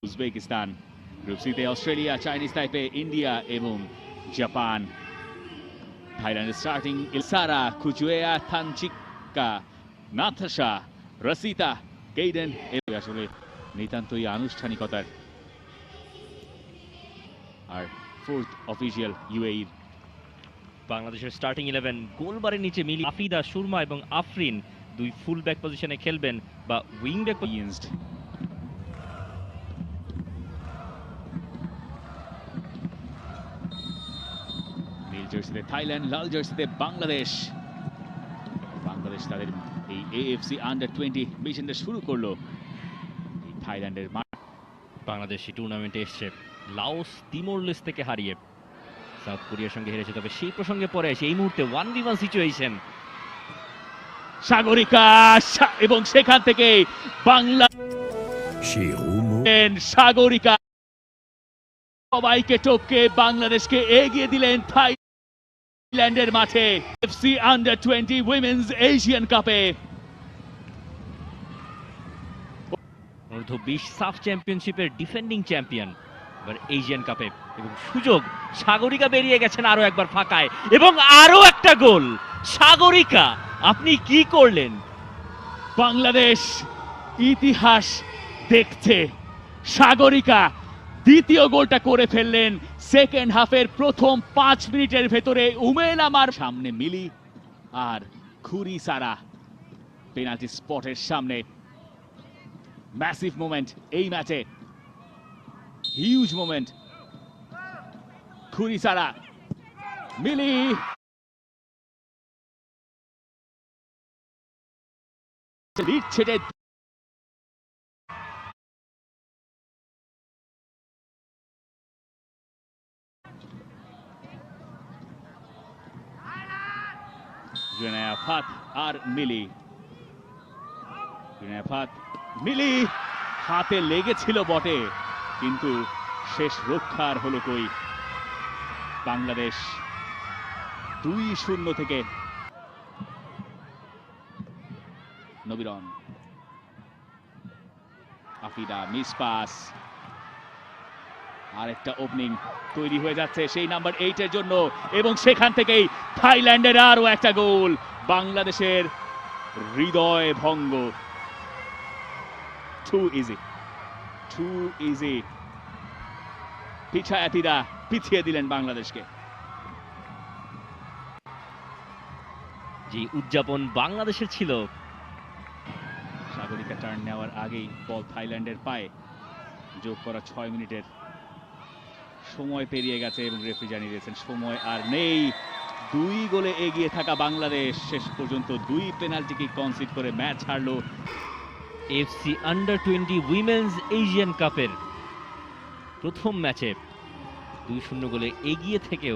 Uzbekistan. Group সিতে Australia, Chinese তাইপে, India এবং Japan. থাইল্যান্ডের স্টার্টিং ইলসারা, কুচুয়েয়া, থানচিক্কা, নাথাশা, রসিতা, কেইডেন। আসলে নিতান্তই আনুষ্ঠানিকতার। আর ফোর্থ অফিসিয়াল ইউএইর। বাংলাদেশের স্টার্টিং 11 গোলবারের নিচে মিলি, আফিদা, সুরমা এবং আফরিন দুই ফুল ব্যাক পজিশনে খেলবেন বা উইং ব্যাক। নীল জার্সিতে থাইল্যান্ড, লাল জার্সিতে বাংলাদেশ। বাংলাদেশ তাদের এই এএফসি আন্ডার-20 মিশনটা শুরু করলো এই থাইল্যান্ডের মাঠ। বাংলাদেশ এই টুর্নামেন্টে এসছে লাওস, তিমোর লেস্তে থেকে হারিয়ে সাউথ কোরিয়ার সঙ্গে হেরেছে। তবে সেই প্রসঙ্গে পরে এসে এই মুহূর্তে 1v1 সিচুয়েশন। সাগরিকা এবং সেখান থেকে বাংলা সাগরিকা সবাইকে টপকে বাংলাদেশকে এগিয়ে দিলেন থাইল্যান্ডের মাঠে এফসি আন্ডার-20 উইমেন্স এশিয়ান কাপে। অনূর্ধ্ব 20 সাফ চ্যাম্পিয়নশিপের ডিফেন্ডিং চ্যাম্পিয়ন এবার এশিয়ান কাপে, এবং সুযোগ সাগরিকা বেরিয়ে গেছেন আরো একবার ফাঁকায়, এবং আরো একটা গোল। সাগরিকা, আপনি কি করলেন? বাংলাদেশ ইতিহাস দেখছে। সাগরিকা দ্বিতীয় গোলটা করে ফেললেন সেকেন্ড হাফের প্রথম 5 মিনিটের ভেতরে। উমেলামার সামনে মিলি আর খুরি সারা পেনাল্টি স্পটের সামনে। ম্যাসিভ মোমেন্ট এই ম্যাচে, হিউজ মোমেন্ট। খুরি সারা, মিলি, লিড ছেড়ে ফাত আর মিলি। ফাত, মিলি হাতে লেগেছিল বটে, কিন্তু শেষ রক্ষার হলো কই। বাংলাদেশ 2-0 থেকে। Nabiran, Afida, miss pass. আরেকটা ওপেনিং তৈরি হয়ে যাচ্ছে সেই নাম্বার 8 এর জন্য, এবং সেখান থেকেই থাইল্যান্ডের আরো একটা গোল। বাংলাদেশের হৃদয় ভঙ্গ। Two easy. পিছায়াতিরা পিছিয়ে দিলেন বাংলাদেশকে। যে উদযাপন বাংলাদেশের ছিল। সাগরিকা টার্ন নেওয়ার আগেই বল থাইল্যান্ডের পায়ে। যোগ করা 6 মিনিটের সময় পেরিয়ে গেছে এবং রেফারি জানিয়ে দিয়েছেন সময় আর নেই। 2 গোলে এগিয়ে থাকা বাংলাদেশ শেষ পর্যন্ত 2 পেনাল্টি কিক কনসিড করে match হারলো। FC under-20 women's Asian কাপের প্রথম ম্যাচে 2-0 গোলে এগিয়ে থেকেও